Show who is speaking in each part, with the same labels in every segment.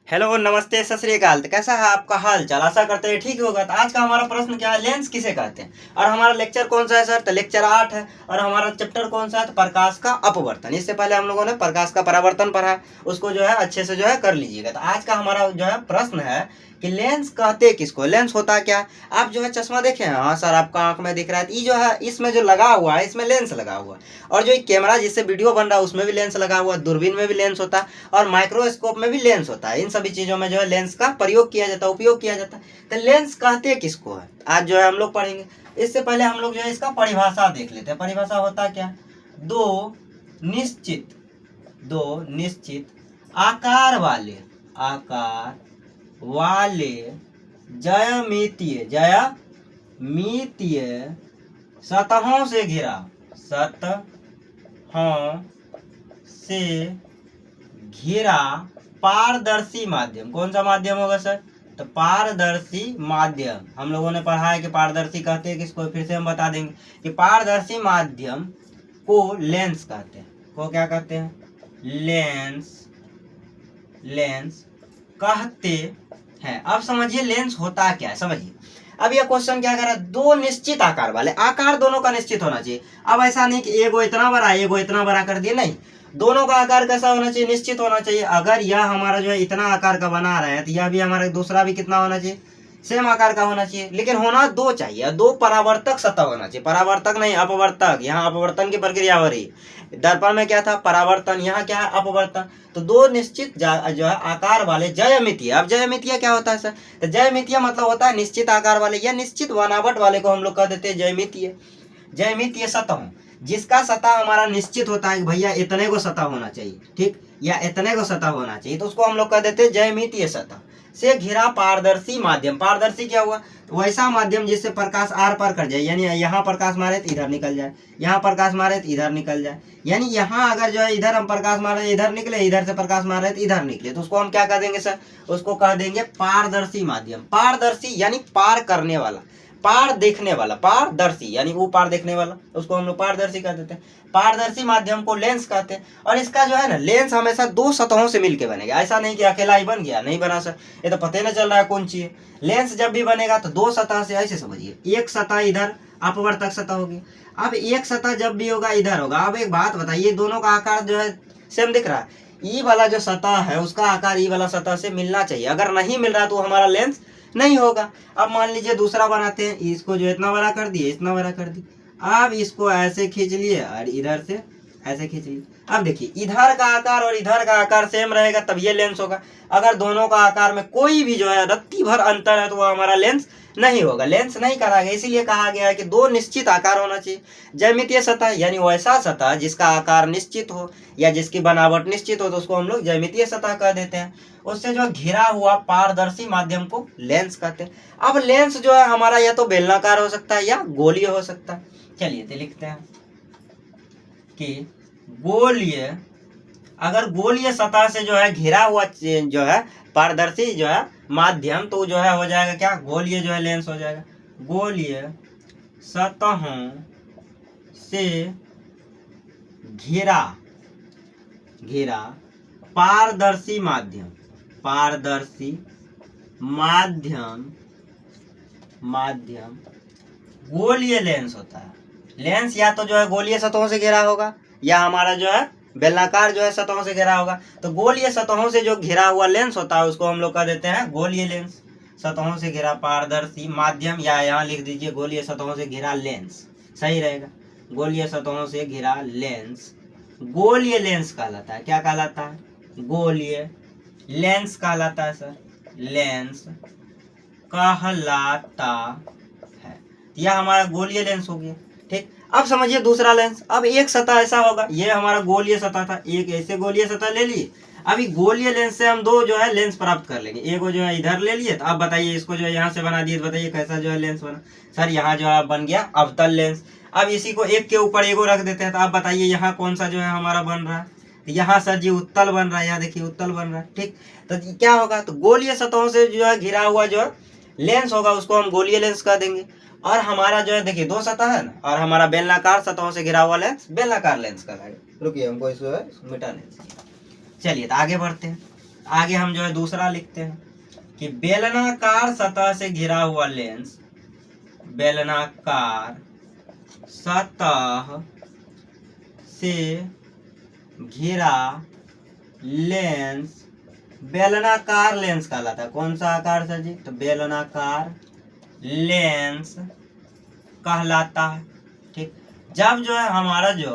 Speaker 1: Hello नमस्ते सत श्री अकाल। तो कैसा है आपका हाल चाल? आशा करते हैं ठीक होगा। तो आज का हमारा प्रश्न क्या है, लेंस किसे कहते हैं। और हमारा लेक्चर कौन सा है सर? तो लेक्चर 8 है। और हमारा चैप्टर कौन सा है? तो प्रकाश का अपवर्तन। इससे पहले हम लोगों ने प्रकाश का परावर्तन पढ़ा, उसको जो है अच्छे से जो है कर लीजिएगा। तो आज का हमारा जो है प्रश्न है कि लेंस कहते किसको, लेंस होता क्या। आप जो है चश्मा देखे हैं? हाँ सर, आपका आंख में दिख रहा है। ये जो है इसमें जो लगा हुआ है, इसमें लेंस लगा हुआ है। और जो कैमरा जिससे वीडियो बन रहा है उसमें भी लेंस लगा हुआ है, दूरबीन में भी लेंस होता है, और माइक्रोस्कोप में भी लेंस होता है। इन सभी चीजों में जो है लेंस का प्रयोग किया जाता है, उपयोग किया जाता है। तो लेंस कहते किसको है, आज जो है हम लोग पढ़ेंगे। इससे पहले हम लोग जो है इसका परिभाषा देख लेते हैं। परिभाषा होता क्या? दो निश्चित आकार वाले ज्यामितीय सतहों से घिरा पारदर्शी माध्यम। कौन सा माध्यम होगा सर? तो पारदर्शी माध्यम। हम लोगों ने पढ़ा है कि पारदर्शी कहते हैं किसको, फिर से हम बता देंगे कि पारदर्शी माध्यम को लेंस कहते हैं। को क्या कहते हैं? लेंस कहते हैं। अब समझिए लेंस होता क्या है, समझिए। अब यह क्वेश्चन क्या कर रहा है, दो निश्चित आकार वाले, आकार दोनों का निश्चित होना चाहिए। अब ऐसा नहीं कि एगो इतना बड़ा एगो इतना बड़ा कर दिए, नहीं, दोनों का आकार कैसा होना चाहिए? निश्चित होना चाहिए। अगर यह हमारा जो है इतना आकार का बना रहा है तो यह भी हमारा दूसरा भी कितना होना चाहिए? सेम आकार का होना चाहिए। लेकिन होना दो चाहिए, दो परावर्तक सतह होना चाहिए। परावर्तक नहीं, अपवर्तक। यहाँ अपवर्तन की प्रक्रिया हो रही है। दर्पण में क्या था? परावर्तन। यहाँ क्या है? अपवर्तन। तो दो निश्चित जो है आकार वाले ज्यामितीय। अब ज्यामितीय क्या होता है सर? तो ज्यामितीय मतलब होता है निश्चित आकार वाले या निश्चित बनावट वाले को हम लोग कह देते हैं ज्यामितीय सतह। जिसका सतह हमारा निश्चित होता है कि भैया इतने को सतह होना चाहिए, ठीक, या इतने को सतह होना चाहिए, तो उसको हम लोग कह देते हैं ज्यामितीय सतह से घिरा पारदर्शी माध्यम। पारदर्शी क्या हुआ? वैसा माध्यम जिससे प्रकाश आर पार कर जाए, यानी यहाँ प्रकाश मारे तो इधर निकल जाए, यहाँ प्रकाश मारे तो इधर निकल जाए। यानी यहाँ अगर जो है इधर हम प्रकाश मारे इधर निकले, इधर से प्रकाश मारे तो इधर निकले, तो उसको हम क्या कह देंगे सर? उसको कह देंगे पारदर्शी माध्यम। पारदर्शी यानी पार करने वाला, पार देखने वाला। पारदर्शी यानी वो पार देखने वाला, उसको हम लोग पारदर्शी कह देते हैं। पारदर्शी माध्यम को लेंस कहते हैं। और इसका जो है ना, लेंस हमेशा दो सतहों से मिलके बनेगा। ऐसा नहीं कि अकेला ही बन गया, नहीं बना सर, ये तो पता ही नहीं चल रहा है कौन चीज है। लेंस जब भी बनेगा तो दो सतह से, ऐसे समझिए, एक सतह इधर अपवर्तक सतह होगी, अब एक सतह जब भी होगा इधर होगा। अब एक बात बताइए, दोनों का आकार जो है सेम दिख रहा है। ई वाला जो सतह है उसका आकार ई वाला सतह से मिलना चाहिए। अगर नहीं मिल रहा तो हमारा लेंस नहीं होगा। अब मान लीजिए दूसरा बनाते हैं, इसको जो इतना बड़ा कर दिए, इतना बड़ा कर दिए, अब इसको ऐसे खींच लिए और इधर से ऐसे खींच लिए। अब देखिए इधर का आकार और इधर का आकार सेम रहेगा तब ये लेंस होगा। अगर दोनों का आकार में कोई भी जो है रत्ती भर अंतर है तो वो हमारा लेंस नहीं होगा, लेंस नहीं कहा गया। इसीलिए कहा गया है कि दो निश्चित आकार होना चाहिए। ज्यामितीय सतह यानी वैसा सतह जिसका आकार निश्चित हो या जिसकी बनावट निश्चित हो, तो उसको हम लोग ज्यामितीय सतह कह देते हैं। उससे जो घिरा हुआ पारदर्शी माध्यम को लेंस कहते हैं। अब लेंस जो है हमारा या तो बेलनाकार हो सकता है या गोलीय हो सकता है। चलिए तो लिखते हैं कि गोलीय, अगर गोलीय सतह से जो है घिरा हुआ जो है पारदर्शी जो है माध्यम, तो जो है हो जाएगा क्या? गोलीय जो है लेंस हो जाएगा। गोलीय सतहों से घिरा पारदर्शी माध्यम गोलीय लेंस होता है। लेंस या तो जो है गोलीय सतहों से घिरा होगा या हमारा जो है बेलनाकार जो है सतहों से घिरा होगा। तो गोलीय सतहों से जो घिरा हुआ लेंस होता है उसको हम लोग कह देते हैं गोलीय लेंस। सतहों से घिरा पारदर्शी माध्यम, या यहाँ लिख दीजिए गोलीय सतहों से घिरा लेंस, सही रहेगा। गोलीय सतहों से घिरा लेंस गोलीय लेंस कहलाता है। क्या कहलाता है? गोलीय लेंस कहलाता है सर, लेंस कहलाता है। यह हमारा गोलीय लेंस हो गया, ठीक। अब समझिए दूसरा लेंस। अब एक सतह ऐसा होगा, ये हमारा गोलीय सतह था, एक ऐसे गोलीय सतह ले लिए। अभी गोलीय लेंस से हम दो जो है लेंस प्राप्त कर लेंगे। एक जो है इधर ले लिए, तो अब बताइए इसको जो है यहाँ से बना दिए, तो बताइए कैसा जो है लेंस बना सर? यहाँ जो है बन गया अवतल लेंस। अब इसी को एक के ऊपर एगो रख देते हैं, तो आप बताइए यहाँ कौन सा जो है हमारा बन रहा है? यहाँ सर जी उत्तल बन रहा है, यहाँ देखिए उत्तल बन रहा है, ठीक। तो क्या होगा? तो गोलीय सतहों से जो है घिरा हुआ जो है लेंस होगा उसको हम गोलीय लेंस कह देंगे। और हमारा जो है देखिए दो सतह है ना, और हमारा बेलनाकार सतहों से घिरा हुआ लेंस बेलनाकार लेंस कहलाएगा। रुकिए हमको इसको मिटाने। चलिए तो आगे बढ़ते हैं। आगे हम जो है दूसरा लिखते हैं कि बेलनाकार सतह से घिरा हुआ लेंस, बेलनाकार सतह से घिरा लेंस बेलनाकार लेंस कहलाता है। कौन सा आकार सर जी? तो बेलनाकार लेंस कहलाता है। ठीक, जब जो है हमारा जो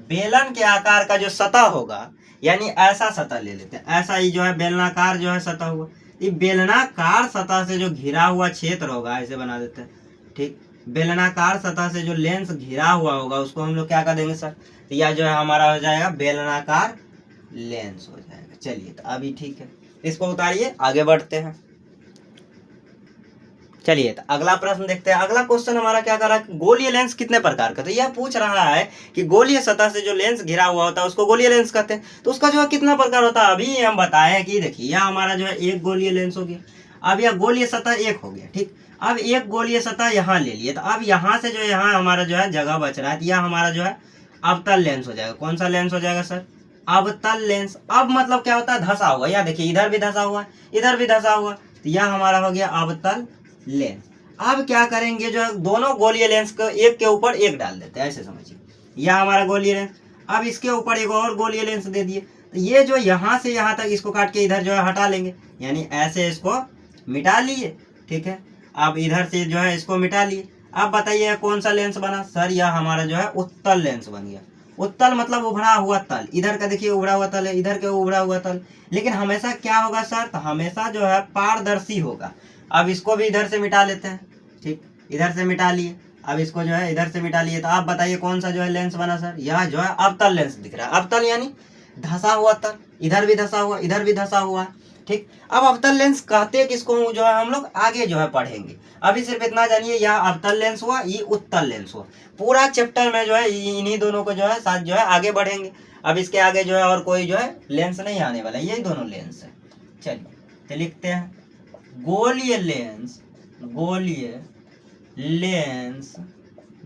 Speaker 1: बेलन के आकार का जो सतह होगा, यानी ऐसा सतह ले लेते हैं, ऐसा ही जो है बेलनाकार जो है सतह हुआ, ये बेलनाकार सतह से जो घिरा हुआ क्षेत्र होगा, ऐसे बना देते हैं। ठीक, बेलनाकार सतह से जो लेंस घिरा हुआ होगा उसको हम लोग क्या कर देंगे सर? तो यह जो है हमारा हो जाएगा बेलनाकार लेंस हो जाएगा। चलिए, तो अभी ठीक है, इसको उतारिए, आगे बढ़ते हैं। चलिए, तो अगला प्रश्न देखते हैं। अगला क्वेश्चन हमारा क्या कर रहा है, गोलीय लेंस कितने प्रकार का? तो यह पूछ रहा है कि गोलीय सतह से जो लेंस घिरा हुआ होता है उसको गोलीय लेंस कहते हैं। तो उसका जो है कितना प्रकार होता है, अभी हम बताए कि देखिए यह हमारा जो है एक गोलीय लेंस हो गया। अब यह गोलीय सतह एक हो गया। ठीक, अब एक गोलीय सतह यहाँ ले लिए, तो अब यहाँ से जो यहाँ हमारा जो है जगह बच रहा है, तो यह हमारा जो है अवतल लेंस हो जाएगा। कौन सा लेंस हो जाएगा सर? अवतल लेंस। अब मतलब क्या होता है, धसा हुआ, या देखिए इधर भी धसा हुआ, इधर भी धसा हुआ, तो यह हमारा हो गया अवतल लेंस। अब क्या करेंगे, जो है दोनों गोलीय लेंस को एक के ऊपर एक डाल देते हैं, ऐसे समझिए। यह हमारा गोलीय लेंस, अब इसके ऊपर एक और गोलीय लेंस दे दिए, तो ये जो यहाँ से यहाँ तक इसको काट के इधर जो है हटा लेंगे, यानी ऐसे इसको मिटा लिए। ठीक है, अब इधर से जो है इसको मिटा लिए। अब बताइए कौन सा लेंस बना सर? यह हमारा जो है उत्तल लेंस बन गया। उत्तल मतलब उभरा हुआ तल, इधर का देखिए उभरा हुआ तल है, इधर का उभरा हुआ तल, लेकिन हमेशा क्या होगा सर? तो हमेशा जो है पारदर्शी होगा। अब इसको भी इधर से मिटा लेते हैं। ठीक, इधर से मिटा लिए, अब इसको जो है इधर से मिटा लिए, तो आप बताइए कौन सा जो है लेंस बना सर? यह जो है अवतल लेंस दिख रहा है। अवतल यानी धसा हुआ तल, इधर भी धसा हुआ, इधर भी धसा हुआ। ठीक, अब अवतल लेंस कहते किसको जो है हम लोग आगे जो है पढ़ेंगे। अभी सिर्फ इतना जानिए, यह अवतल लेंस हुआ, ये उत्तल लेंस हुआ। पूरा चैप्टर में जो है इन्हीं दोनों को जो है साथ जो है आगे बढ़ेंगे। अब इसके आगे जो है और कोई जो है लेंस नहीं आने वाला, यही दोनों लेंस है। चलिए, तो लिखते हैं गोलीय लेंस। गोलीय लेंस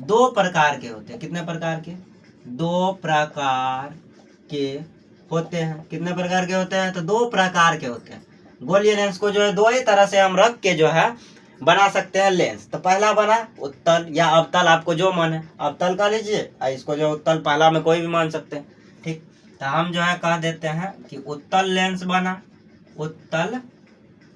Speaker 1: दो प्रकार के होते हैं। कितने प्रकार के? दो प्रकार के होते हैं। कितने प्रकार के होते हैं? तो दो प्रकार के होते हैं। गोलीय लेंस को जो है दो ही तरह से हम रख के जो है बना सकते हैं लेंस। तो पहला बना उत्तल या अवतल, आपको जो मन है अवतल का लीजिए, और इसको जो उत्तल पहला में कोई भी मान सकते हैं। ठीक, तो हम जो है कह देते हैं कि उत्तल लेंस बना, उत्तल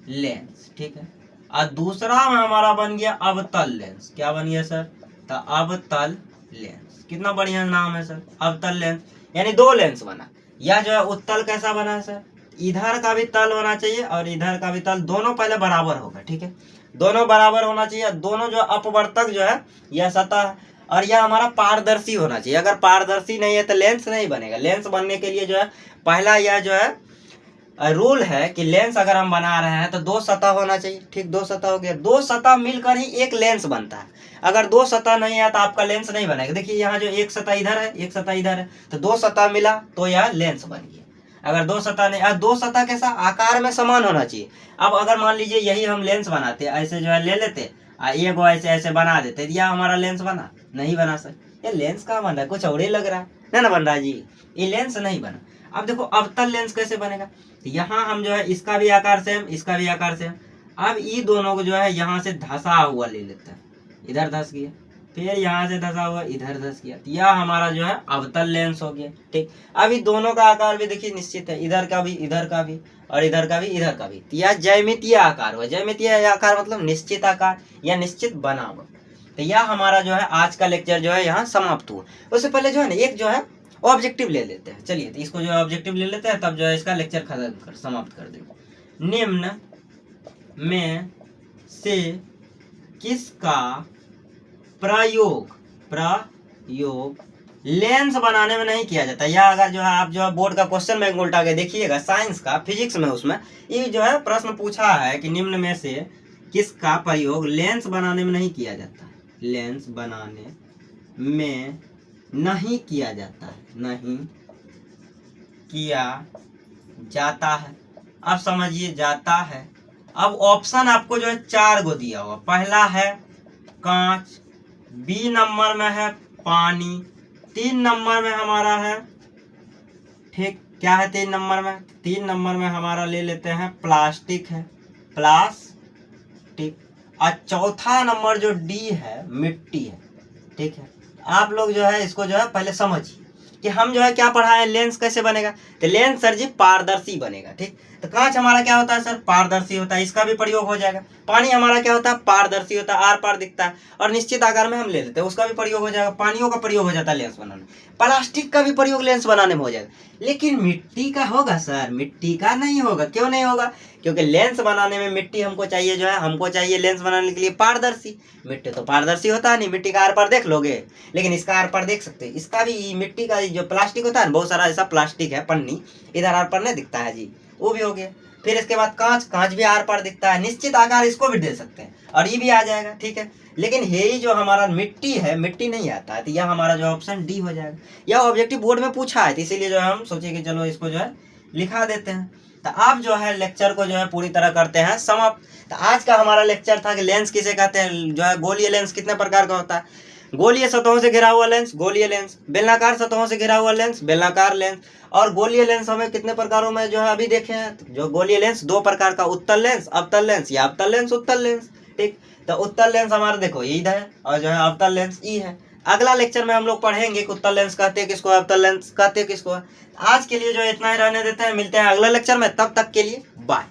Speaker 1: लेंस। ठीक है, और दूसरा में हमारा बन गया अवतल लेंस। क्या बन गया सर? तो अवतल लेंस। कितना बढ़िया नाम है सर, अवतल लेंस, यानी दो लेंस बना। यह जो है उत्तल कैसा बना है सर? इधर का भी तल होना चाहिए और इधर का भी तल, दोनों पहले बराबर होगा। ठीक है, दोनों बराबर होना चाहिए, दोनों जो अपवर्तक जो है यह सतह है, और यह हमारा पारदर्शी होना चाहिए। अगर पारदर्शी नहीं है तो लेंस नहीं बनेगा। लेंस बनने के लिए जो है पहला यह जो है रूल है कि लेंस अगर हम बना रहे हैं तो दो सतह होना चाहिए। ठीक, दो सतह हो गया, दो सतह मिलकर ही एक लेंस बनता है। अगर दो सतह नहीं है तो आपका लेंस नहीं बनेगा। देखिए यहाँ जो एक सतह इधर है, एक सतह इधर है, तो दो सतह मिला तो यह लेंस बन गया। अगर दो सतह नहीं, दो सतह कैसा? आकार में समान होना चाहिए। अब अगर मान लीजिए यही हम लेंस बनाते, ऐसे जो है ले लेते, एक वो ऐसे ऐसे बना देते, यह हमारा लेंस बना? नहीं बना सर। ये लेंस कहाँ बन रहा है? कुछ और ही लग रहा है ना बन रहा है जी, ये लेंस नहीं बना। अब देखो अवतल लेंस कैसे बनेगा? तो यहाँ हम जो है इसका भी आकार सेम, इसका भी आकार सेम। अब ये दोनों को जो है यहाँ से धसा हुआ ले लेते हैं, इधर धस गया, फिर यहाँ से धसा हुआ इधर धस गया, तो यह हमारा जो है अवतल लेंस हो गया। ठीक, अब इन दोनों का आकार भी देखिए निश्चित है, इधर का भी, इधर का भी, और इधर का भी, इधर का भी। तो यह ज्यामितीय आकार हुआ। ज्यामितीय आकार मतलब निश्चित आकार या निश्चित बनावट। तो यह हमारा जो है आज का लेक्चर जो है यहाँ समाप्त हुआ। उससे पहले जो है ना एक जो है ऑब्जेक्टिव ले लेते हैं। चलिए, तो इसको जो है ऑब्जेक्टिव ले लेते हैं, तब जो है इसका लेक्चर खत्म कर समाप्त कर देंगे। निम्न में से किसका प्रयोग लेंस बनाने में नहीं किया जाता? या अगर जो है आप जो है बोर्ड का क्वेश्चन बैंक उल्टा के देखिएगा, साइंस का, फिजिक्स में, उसमें ये जो है प्रश्न पूछा है कि निम्न में से किसका प्रयोग लेंस बनाने में नहीं किया जाता? लेंस बनाने में नहीं किया जाता है, नहीं किया जाता है। अब समझिए जाता है। अब ऑप्शन आपको जो है 4 गो दिया हुआ। पहला है कांच, बी नंबर में है पानी, 3 नंबर में हमारा है, ठीक, क्या है 3 नंबर में? 3 नंबर में हमारा ले लेते हैं प्लास्टिक है, प्लास्टिक। और चौथा नंबर जो डी है मिट्टी है। ठीक है, आप लोग जो है इसको जो है पहले समझिए कि हम जो है क्या पढ़ाए, लेंस कैसे बनेगा। तो लेंस सर जी पारदर्शी बनेगा। ठीक, तो कांच हमारा क्या होता है सर, पारदर्शी होता है, इसका भी प्रयोग हो जाएगा। पानी हमारा क्या होता है, पारदर्शी होता है, आर पार दिखता है और निश्चित आकार में हम ले लेते हैं, उसका भी प्रयोग हो जाएगा। पानियों का प्रयोग हो जाता है लेंस बनाने में, प्लास्टिक का भी प्रयोग लेंस बनाने में हो जाएगा। लेकिन मिट्टी का होगा सर, मिट्टी का नहीं होगा। क्यों नहीं होगा? क्योंकि लेंस बनाने में मिट्टी हमको चाहिए, जो है हमको चाहिए लेंस बनाने के लिए पारदर्शी। मिट्टी तो पारदर्शी होता नहीं, मिट्टी का आर पार देख लोगे, लेकिन इसका आर पार देख सकते हैं। इसका भी मिट्टी का जो प्लास्टिक होता है, बहुत सारा ऐसा प्लास्टिक है पन्नी, इधर आर पार नहीं दिखता है जी, वो भी हो गया। फिर इसके बाद कांच, कांच भी आर पार दिखता है, निश्चित आकार इसको भी दे सकते हैं और ये भी आ जाएगा। ठीक है, लेकिन ये जो हमारा मिट्टी है, मिट्टी नहीं आता है, तो यह हमारा जो ऑप्शन डी हो जाएगा। यह ऑब्जेक्टिव बोर्ड में पूछा है, तो इसीलिए जो है हम सोचे कि चलो इसको जो है लिखा देते हैं। तो आप जो है लेक्चर को जो है पूरी तरह करते हैं समाप्त। तो आज का हमारा लेक्चर था कि लेंस किसे कहते हैं, जो है गोलीय लेंस कितने प्रकार का होता है। गोलीय सतहों से घिरा हुआ लेंस गोलीय लेंस, बेलनाकार सतहों से घिरा हुआ लेंस बेलनाकार लेंस। और गोलीय लेंस हमें कितने प्रकारों में जो है अभी देखे हैं। जो गोलीय लेंस 2 प्रकार का, उत्तल लेंस अवतल लेंस, या अवतल लेंस उत्तल लेंस। ठीक, तो उत्तल लेंस हमारा देखो ई है और जो है अवतल लेंस ई है। अगला लेक्चर में हम लोग पढ़ेंगे कि उत्तल लेंस कहते हैं किसको, अवतल लेंस कहते हैं किसको। आज के लिए जो इतना ही रहने देते हैं, मिलते हैं अगले लेक्चर में, तब तक के लिए बाय।